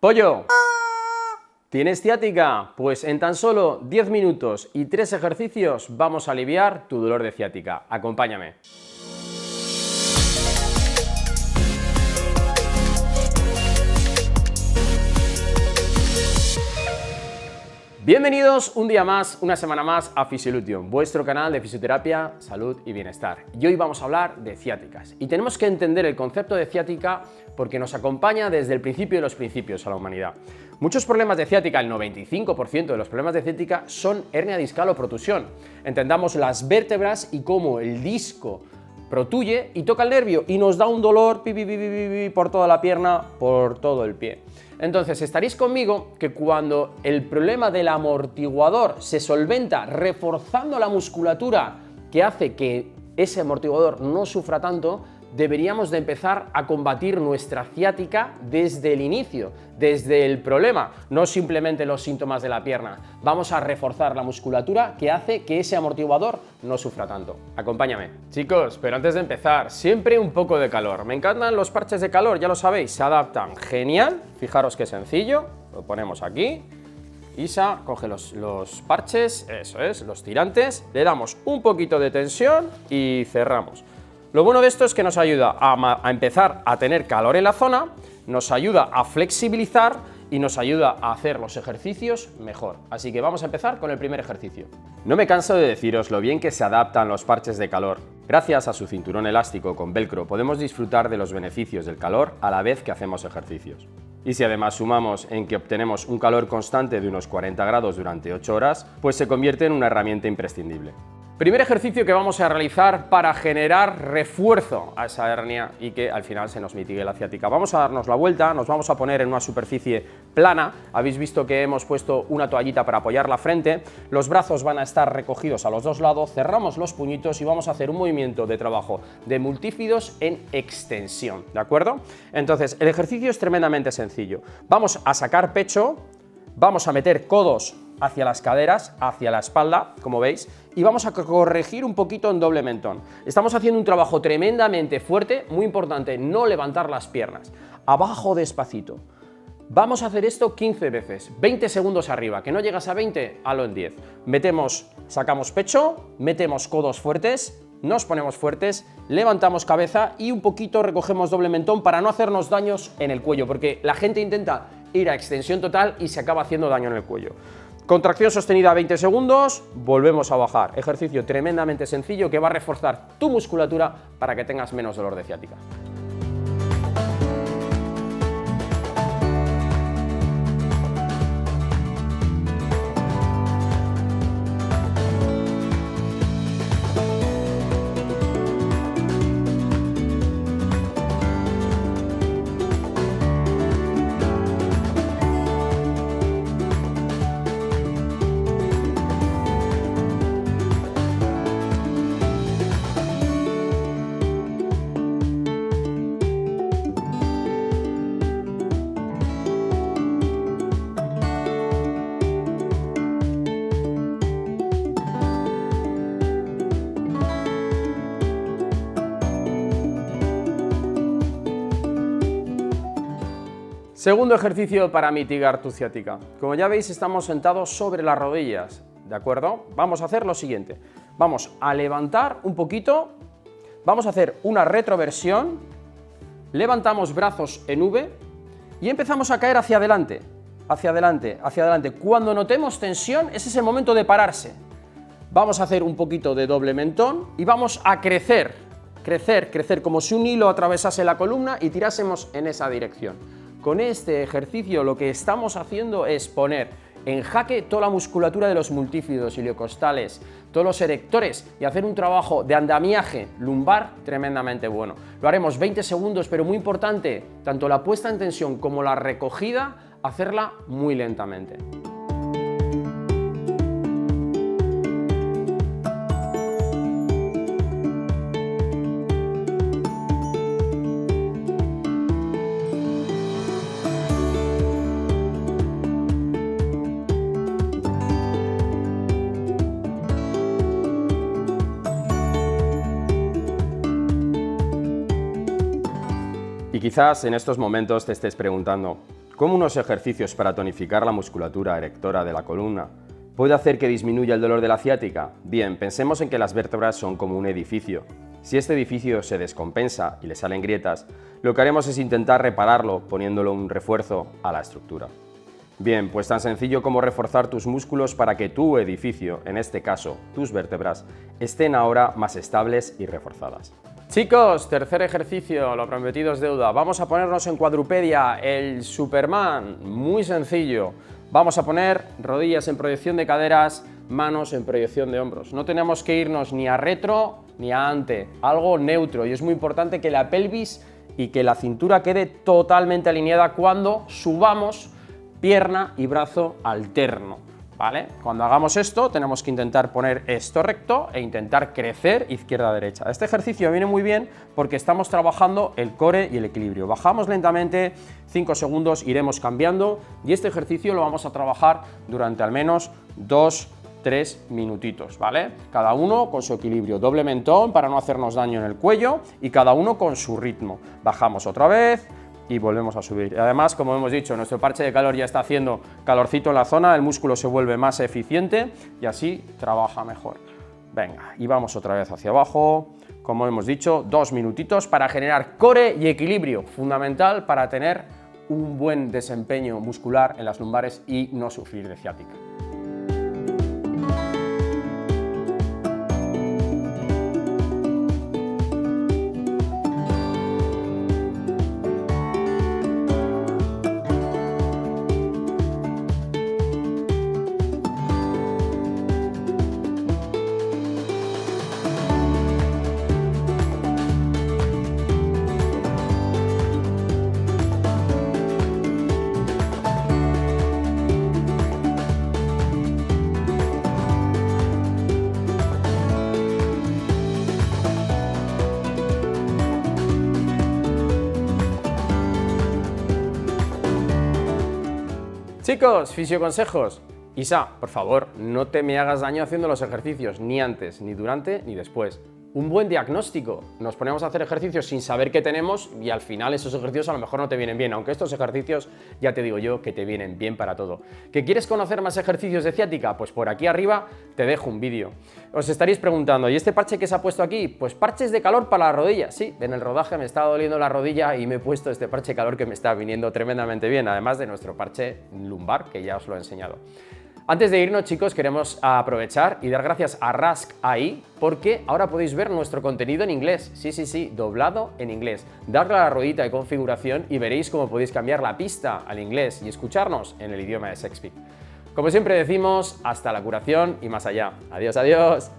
Pollo, ¿tienes ciática? Pues en tan solo 10 minutos y 3 ejercicios vamos a aliviar tu dolor de ciática. Acompáñame. Bienvenidos un día más, una semana más a Fisiolution, vuestro canal de fisioterapia, salud y bienestar. Y hoy vamos a hablar de ciáticas. Y tenemos que entender el concepto de ciática porque nos acompaña desde el principio de los principios a la humanidad. Muchos problemas de ciática, el 95% de los problemas de ciática son hernia discal o protusión. Entendamos las vértebras y cómo el disco protuye y toca el nervio y nos da un dolor por toda la pierna, por todo el pie. Entonces, estaréis conmigo que cuando el problema del amortiguador se solventa reforzando la musculatura que hace que ese amortiguador no sufra tanto, deberíamos de empezar a combatir nuestra ciática desde el inicio, desde el problema, no simplemente los síntomas de la pierna. Vamos a reforzar la musculatura que hace que ese amortiguador no sufra tanto. Acompáñame. Chicos, pero antes de empezar, siempre un poco de calor. Me encantan los parches de calor, ya lo sabéis, se adaptan genial. Fijaros qué sencillo, lo ponemos aquí. Isa coge los parches, eso es, los tirantes, le damos un poquito de tensión y cerramos. Lo bueno de esto es que nos ayuda a empezar a tener calor en la zona, nos ayuda a flexibilizar y nos ayuda a hacer los ejercicios mejor. Así que vamos a empezar con el primer ejercicio. No me canso de deciros lo bien que se adaptan los parches de calor. Gracias a su cinturón elástico con velcro podemos disfrutar de los beneficios del calor a la vez que hacemos ejercicios. Y si además sumamos en que obtenemos un calor constante de unos 40 grados durante 8 horas, pues se convierte en una herramienta imprescindible. Primer ejercicio que vamos a realizar para generar refuerzo a esa hernia y que al final se nos mitigue la ciática. Vamos a darnos la vuelta, nos vamos a poner en una superficie plana. Habéis visto que hemos puesto una toallita para apoyar la frente. Los brazos van a estar recogidos a los dos lados, cerramos los puñitos y vamos a hacer un movimiento de trabajo de multífidos en extensión, ¿de acuerdo? Entonces, el ejercicio es tremendamente sencillo. Vamos a sacar pecho, vamos a meter codos hacia las caderas, hacia la espalda, como veis, y vamos a corregir un poquito en doble mentón. Estamos haciendo un trabajo tremendamente fuerte, muy importante, no levantar las piernas. Abajo despacito. Vamos a hacer esto 15 veces, 20 segundos arriba, que no llegas a 20, halo en 10. Sacamos pecho, metemos codos fuertes, nos ponemos fuertes, levantamos cabeza y un poquito recogemos doble mentón para no hacernos daños en el cuello, porque la gente intenta ir a extensión total y se acaba haciendo daño en el cuello. Contracción sostenida 20 segundos, volvemos a bajar. Ejercicio tremendamente sencillo que va a reforzar tu musculatura para que tengas menos dolor de ciática. Segundo ejercicio para mitigar tu ciática. Como ya veis, estamos sentados sobre las rodillas, ¿de acuerdo? Vamos a hacer lo siguiente. Vamos a levantar un poquito, vamos a hacer una retroversión, levantamos brazos en V y empezamos a caer hacia adelante, hacia adelante, hacia adelante. Cuando notemos tensión, ese es el momento de pararse. Vamos a hacer un poquito de doble mentón y vamos a crecer, como si un hilo atravesase la columna y tirásemos en esa dirección. Con este ejercicio lo que estamos haciendo es poner en jaque toda la musculatura de los multífidos, iliocostales, todos los erectores y hacer un trabajo de andamiaje lumbar tremendamente bueno. Lo haremos 20 segundos, pero muy importante, tanto la puesta en tensión como la recogida, hacerla muy lentamente. quizás en estos momentos te estés preguntando, ¿Cómo unos ejercicios para tonificar la musculatura erectora de la columna puede hacer que disminuya el dolor de la ciática? Bien, pensemos en que las vértebras son como un edificio. Si este edificio se descompensa y le salen grietas, lo que haremos es intentar repararlo poniéndole un refuerzo a la estructura. Bien, pues tan sencillo como reforzar tus músculos para que tu edificio, en este caso tus vértebras, estén ahora más estables y reforzadas. Chicos, tercer ejercicio, lo prometido es deuda. Vamos a ponernos en cuadrupedia, el Superman, muy sencillo. Vamos a poner rodillas en proyección de caderas, manos en proyección de hombros. No tenemos que irnos ni a retro ni a ante, algo neutro, y es muy importante que la pelvis y que la cintura quede totalmente alineada cuando subamos pierna y brazo alterno. ¿Vale? Cuando hagamos esto tenemos que intentar poner esto recto e intentar crecer izquierda-derecha. Este ejercicio viene muy bien porque estamos trabajando el core y el equilibrio. Bajamos lentamente, 5 segundos, iremos cambiando y este ejercicio lo vamos a trabajar durante al menos 2-3 minutitos, ¿vale? Cada uno con su equilibrio, doble mentón para no hacernos daño en el cuello y cada uno con su ritmo. Bajamos otra vez y volvemos a subir. Además, como hemos dicho, nuestro parche de calor ya está haciendo calorcito en la zona, el músculo se vuelve más eficiente y así trabaja mejor. Venga, y vamos otra vez hacia abajo, como hemos dicho, 2 minutitos para generar core y equilibrio, fundamental para tener un buen desempeño muscular en las lumbares y no sufrir de ciática. Chicos, fisioconsejos. Isa, por favor, no te me hagas daño haciendo los ejercicios, ni antes, ni durante, ni después. Un buen diagnóstico. Nos ponemos a hacer ejercicios sin saber qué tenemos y al final esos ejercicios a lo mejor no te vienen bien, aunque estos ejercicios ya te digo yo que te vienen bien para todo. ¿Que quieres conocer más ejercicios de ciática? Pues por aquí arriba te dejo un vídeo. Os estaréis preguntando, ¿y este parche que se ha puesto aquí? Pues parches de calor para la rodilla. Sí, en el rodaje me estaba doliendo la rodilla y me he puesto este parche de calor que me está viniendo tremendamente bien, además de nuestro parche lumbar que ya os lo he enseñado. Antes de irnos, chicos, queremos aprovechar y dar gracias a Rask AI porque ahora podéis ver nuestro contenido en inglés. Sí, doblado en inglés. Darle a la ruedita de configuración y veréis cómo podéis cambiar la pista al inglés y escucharnos en el idioma de Sexpeak. Como siempre decimos, hasta la curación y más allá. Adiós, adiós.